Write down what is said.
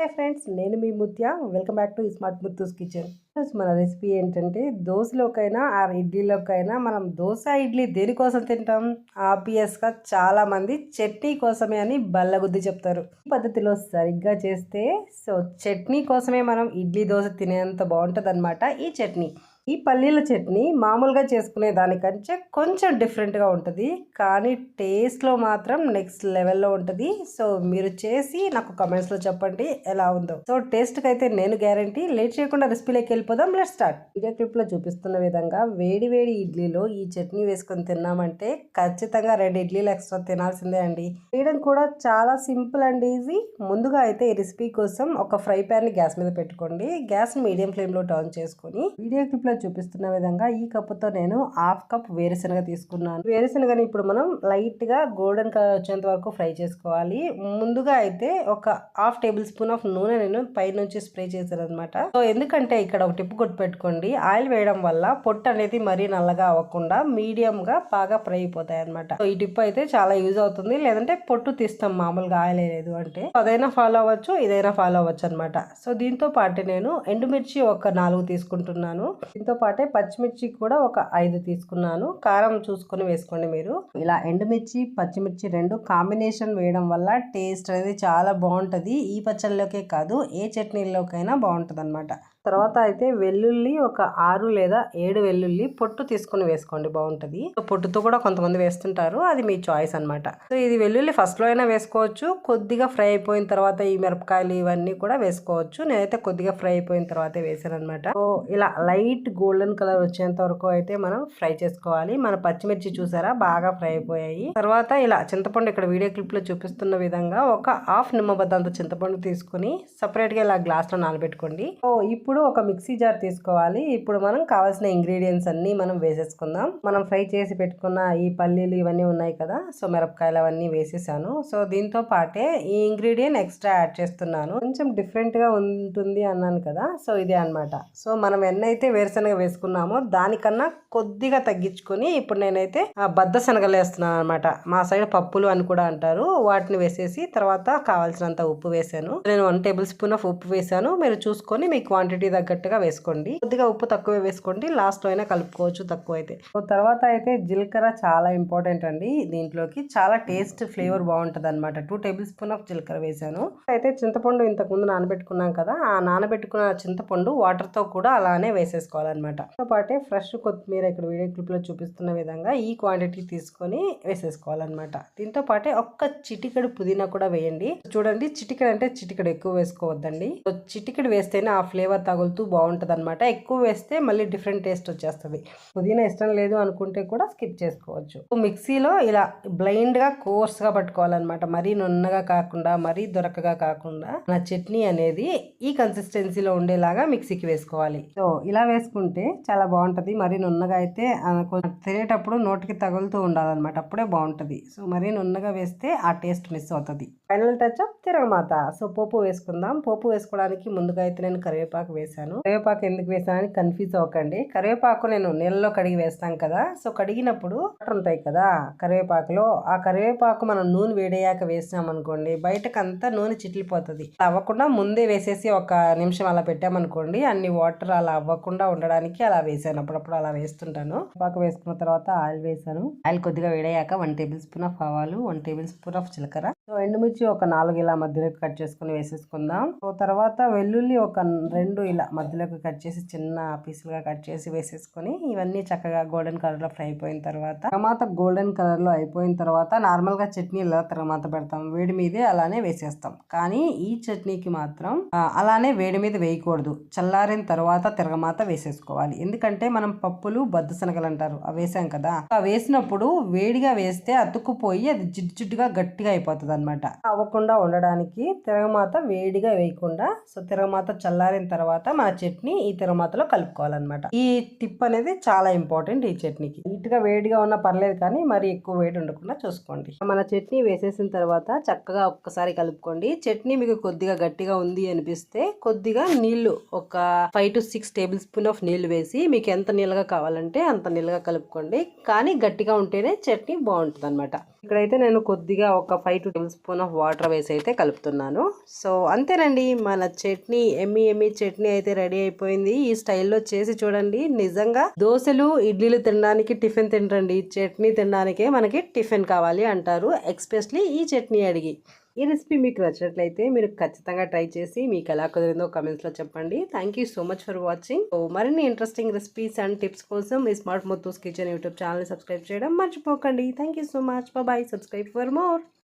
హే friends, నేను మీ Mutya. Welcome back to smart Muthu's kitchen. మన రెసిపీ ఏంటంటే దోశలోకైనా ఇడ్లీలోకైనా మనం దోశ ఇడ్లీ దేనికోసం తింటాం? ఆబ్వియస్గా చాలా మంది చట్నీ కోసమే అని బల్లగుద్ది చెప్తారు. ఈ పద్ధతిలో సరిగ్గా చేస్తే చట్నీ కోసమే మనం ఇడ్లీ దోశ తినేంత బాగుంటుంది ఈ చట్నీ. ఈ పల్లీల చట్నీ మామూలుగా చేసుకునే దానికంటే కొంచెం డిఫరెంట్గా ఉంటుంది, కానీ టేస్ట్లో మాత్రం నెక్స్ట్ లెవెల్లో ఉంటుంది. సో మీరు చేసి నాకు కమెంట్స్లో చెప్పండి ఎలా ఉందో. సో టేస్ట్కి అయితే నేను గ్యారంటీ. లేట్ చేయకుండా రెసిపీలోకి వెళ్ళిపోదాం. Let's start. వీడియో క్లిప్లో చూపిస్తున్న విధంగా వేడి వేడి ఇడ్లీలో ఈ చట్నీ వేసుకొని తిన్నామంటే ఖచ్చితంగా 2 ఇడ్లీలు ఎక్స్ట్రా తినాల్సిందే అండి. చేయడం కూడా చాలా సింపుల్ అండ్ ఈజీ. ముందుగా అయితే ఈ రెసిపీ కోసం ఒక ఫ్రై ప్యాన్ ని గ్యాస్ మీద పెట్టుకోండి. గ్యాస్ మీడియం ఫ్లేమ్ లో టర్న్ చేసుకొని వీడియో క్లిప్ లో చూపిస్తున్న విధంగా ఈ కప్పుతో నేను 1/2 కప్ వేరుశనగ తీసుకున్నాను. వేరుశనగని ఇప్పుడు మనం లైట్ గా గోల్డెన్ కలర్ వచ్చేంత వరకు ఫ్రై చేసుకోవాలి. ముందుగా అయితే ఒక 1/2 టేబుల్ స్పూన్ ఆఫ్ నూనె నేను పై నుంచి స్ప్రే చేశాను అనమాట. సో ఎందుకంటే ఇక్కడ ఒక టిప్ గుర్తు పెట్టుకోండి, ఆయిల్ వేయడం వల్ల పొట్టు అనేది మరీ నల్లగా అవ్వకుండా మీడియం గా బాగా ఫ్రై అయిపోతాయి అనమాట. సో ఈ టిప్ అయితే చాలా యూజ్ అవుతుంది. లేదంటే పొట్టు తీస్తాం మామూలుగా ఆయిల్ వేయలేదు అంటే. అదైనా ఫాలో అవ్వచ్చు, ఇదైనా ఫాలో అవ్వచ్చు అనమాట. సో దీంతో పాటు నేను ఎండుమిర్చి ఒక 4 తీసుకుంటున్నాను. దీంతో పాటే పచ్చిమిర్చి కూడా ఒక 5 తీసుకున్నాను. కారం చూసుకొని వేసుకోండి మీరు. ఇలా ఎండుమిర్చి పచ్చిమిర్చి 2 కాంబినేషన్ వేయడం వల్ల టేస్ట్ అనేది చాలా బాగుంటుంది. ఈ పచ్చళ్ళలోకే కాదు ఏ చట్నీలోకైనా బాగుంటుంది అనమాట. తర్వాత అయితే వెల్లుల్లి ఒక 6 లేదా 7 వెల్లుల్లి పొట్టు తీసుకుని వేసుకోండి, బాగుంటుంది. పొట్టుతో కూడా కొంతమంది వేస్తుంటారు, అది మీ చాయిస్ అనమాట. సో ఇది వెల్లుల్లి ఫస్ట్ లో అయినా వేసుకోవచ్చు, కొద్దిగా ఫ్రై అయిపోయిన తర్వాత ఈ మిరపకాయలు ఇవన్నీ కూడా వేసుకోవచ్చు. నేనైతే కొద్దిగా ఫ్రై అయిపోయిన తర్వాతే వేసాను అనమాట. సో ఇలా లైట్ గోల్డెన్ కలర్ వచ్చేంత వరకు అయితే మనం ఫ్రై చేసుకోవాలి. మన పచ్చిమిర్చి చూసారా బాగా ఫ్రై అయిపోయాయి. తర్వాత ఇలా చింతపండు ఇక్కడ వీడియో క్లిప్ లో చూపిస్తున్న విధంగా ఒక 1/2 నిమ్మబద్దంత చింతపండు తీసుకుని సపరేట్ గా ఇలా గ్లాస్ లో నానబెట్టుకోండి. సో ఇప్పుడు ఒక మిక్సీ జార్ తీసుకోవాలి. ఇప్పుడు మనం కావాల్సిన ఇంగ్రీడియంట్స్ అన్ని మనం వేసేసుకుందాం. మనం ఫ్రై చేసి పెట్టుకున్న ఈ పల్లీలు ఇవన్నీ ఉన్నాయి కదా, సో మిరపకాయలు అవన్నీ వేసేసాను. సో దీంతో పాటే ఈ ఇంగ్రీడియంట్ ఎక్స్ట్రా యాడ్ చేస్తున్నాను. కొంచెం డిఫరెంట్ గా ఉంటుంది అన్నాను కదా, సో ఇదే అనమాట. సో మనం ఎన్నైతే వేరుశనగ వేసుకున్నామో దానికన్నా కొద్దిగా తగ్గించుకొని ఇప్పుడు నేనైతే బద్ద శనగలు వేస్తున్నాను అనమాట. మా సైడ్ పప్పులు అని కూడా అంటారు. వాటిని వేసేసి తర్వాత కావాల్సినంత ఉప్పు వేసాను. నేను 1 టేబుల్ స్పూన్ ఆఫ్ ఉప్పు వేసాను. మీరు చూసుకొని మీ క్వాంటిటీ తగ్గట్టుగా వేసుకోండి. కొద్దిగా ఉప్పు తక్కువ వేసుకోండి, లాస్ట్ లో అయినా కలుపుకోవచ్చు తక్కువ అయితే. తర్వాత అయితే జీలకర్ర చాలా ఇంపార్టెంట్ అండి. దీంట్లోకి చాలా టేస్ట్ ఫ్లేవర్ బాగుంటది అనమాట. 2 టేబుల్ స్పూన్ ఆఫ్ జీలకర్ర వేసాను. అయితే చింతపండు ఇంతకు ముందు నానబెట్టుకున్నాం కదా, ఆ నానబెట్టుకున్న చింతపండు వాటర్ తో కూడా అలానే వేసేసుకోవాలన్నమాట. తో పాటే ఫ్రెష్ కొత్తిమీర ఇక్కడ వీడియో క్లిప్ లో చూపిస్తున్న విధంగా ఈ క్వాంటిటీ తీసుకొని వేసేసుకోవాలన్నమాట. దీంతో పాటే ఒక్క చిటికెడు పుదీనా కూడా వేయండి. చూడండి, చిటికెడు అంటే చిటికెడు ఎక్కువ వేసుకోవద్దండి. చిటికెడు వేస్తేనే ఆ ఫ్లేవర్ తగులుతూ బాగుంటుంది అనమాట. ఎక్కువ వేస్తే మళ్ళీ డిఫరెంట్ టేస్ట్ వచ్చేస్తుంది. పుదీనా ఇష్టం లేదు అనుకుంటే కూడా స్కిప్ చేసుకోవచ్చు. మిక్సీలో ఇలా బ్లైండ్ గా కోర్స్ గా పట్టుకోవాలన్నమాట. మరీ నున్నగా కాకుండా మరీ దొరకగా కాకుండా నా చట్నీ అనేది ఈ కన్సిస్టెన్సీలో ఉండేలాగా మిక్సీకి వేసుకోవాలి. సో ఇలా వేసుకుంటే చాలా బాగుంటది. మరీ నున్నగా అయితే తినేటప్పుడు నోటికి తగులుతూ ఉండాలన్నమాట, అప్పుడే బాగుంటది. సో మరీ నున్నగా వేస్తే ఆ టేస్ట్ మిస్ అవుతుంది. ఫైనల్ టచ్ అప్ తిరగమాత. సో పోపు వేసుకుందాం. పోపు వేసుకోవడానికి ముందుగా అయితే నేను కరివేపాకు వేసాను. కరివేపాకు ఎందుకు వేసానని కన్ఫ్యూజ్ అవ్వకండి. కరివేపాకు నేను నీళ్ళలో కడిగి వేస్తాం కదా, సో కడిగినప్పుడు వాటర్ ఉంటాయి కదా కరివేపాకులో, ఆ కరివేపాకు మనం నూనె వేడయ్యాక వేసినాం అనుకోండి, బయటకు అంతా నూనె చిట్లిపోతుంది. అవ్వకుండా ముందే వేసేసి ఒక నిమిషం అలా పెట్టామనుకోండి, అన్ని వాటర్ అలా అవ్వకుండా ఉండడానికి అలా వేసాను. అప్పుడప్పుడు అలా వేస్తుంటాను. పాకు వేసుకున్న తర్వాత ఆయిల్ వేసాను. ఆయిల్ కొద్దిగా వేడయ్యాక 1 టేబుల్ స్పూన్ ఆఫ్ ఆవాలు, 1 టేబుల్ స్పూన్ ఆఫ్ జీలకర్ర, సో ఎండుమిర్చి ఒక 4 ఇలా మధ్యలోకి కట్ చేసుకుని వేసేసుకుందాం. సో తర్వాత వెల్లుల్లి ఒక 2 ఇలా మధ్యలోకి కట్ చేసి చిన్న పీసులుగా కట్ చేసి వేసేసుకొని ఇవన్నీ చక్కగా గోల్డెన్ కలర్ లో ఫ్రై అయిపోయిన తర్వాత గోల్డెన్ కలర్ లో అయిపోయిన తర్వాత నార్మల్ గా చట్నీ ఎలా తిరగమాత పెడతాం, వేడి మీదే అలానే వేసేస్తాం. కానీ ఈ చట్నీకి మాత్రం అలానే వేడి మీద వేయకూడదు. చల్లారిన తర్వాత తిరగమాత వేసేసుకోవాలి. ఎందుకంటే మనం పప్పులు బద్దశనగలు అంటారు అవి వేసాం కదా, ఆ వేసినప్పుడు వేడిగా వేస్తే అతుక్కుపోయి అది జిడ్డుగా గట్టిగా అయిపోతుంది అనమాట. అవ్వకుండా ఉండడానికి తిరగమాత వేడిగా వేయకుండా, సో తిరగమాత చల్లారిన తర్వాత మన చట్నీ ఈ తిరగమాతలో కలుపుకోవాలన్నమాట. ఈ టిప్ అనేది చాలా ఇంపార్టెంట్ ఈ చట్నీకి. నీట్ గా వేడిగా ఉన్నా పర్లేదు, కానీ మరి ఎక్కువ వేడి ఉండకుండా చూసుకోండి. మన చట్నీ వేసేసిన తర్వాత చక్కగా ఒక్కసారి కలుపుకోండి. చట్నీ మీకు కొద్దిగా గట్టిగా ఉంది అనిపిస్తే కొద్దిగా నీళ్లు ఒక 5 to 6 టేబుల్ స్పూన్ ఆఫ్ నీళ్లు వేసి మీకు ఎంత నీళ్ళగా కావాలంటే అంత నీళ్ళగా కలుపుకోండి. కానీ గట్టిగా ఉంటేనే చట్నీ బాగుంటుంది అనమాట. ఇక్కడైతే నేను కొద్దిగా ఒక 5 టేబుల్ స్పూన్ ఆఫ్ వాటర్ వేసి అయితే కలుపుతున్నాను. సో అంతేనండి, మన చట్నీ ఎమ్మి చట్నీ అయితే రెడీ అయిపోయింది. ఈ స్టైల్లో చేసి చూడండి. నిజంగా దోశలు ఇడ్లీలు తినడానికి టిఫిన్ తినరండి, చట్నీ తినడానికే మనకి టిఫిన్ కావాలి అంటారు, ఎక్స్పెషలీ ఈ చట్నీ అడిగి. ఈ రెసిపీ మీకు నచ్చినట్లయితే మీరు ఖచ్చితంగా ట్రై చేసి మీకు ఎలా కుదిరిందో కామెంట్స్లో చెప్పండి. Thank you so much for watching. So మరిన్ని ఇంట్రెస్టింగ్ రెసిపీస్ అండ్ టిప్స్ కోసం ఈ స్మార్ట్ ముత్తూస్ కిచెన్ యూట్యూబ్ ఛానల్ని సబ్స్క్రైబ్ చేయడం మర్చిపోకండి. Thank you so much. Bye. Subscribe for more.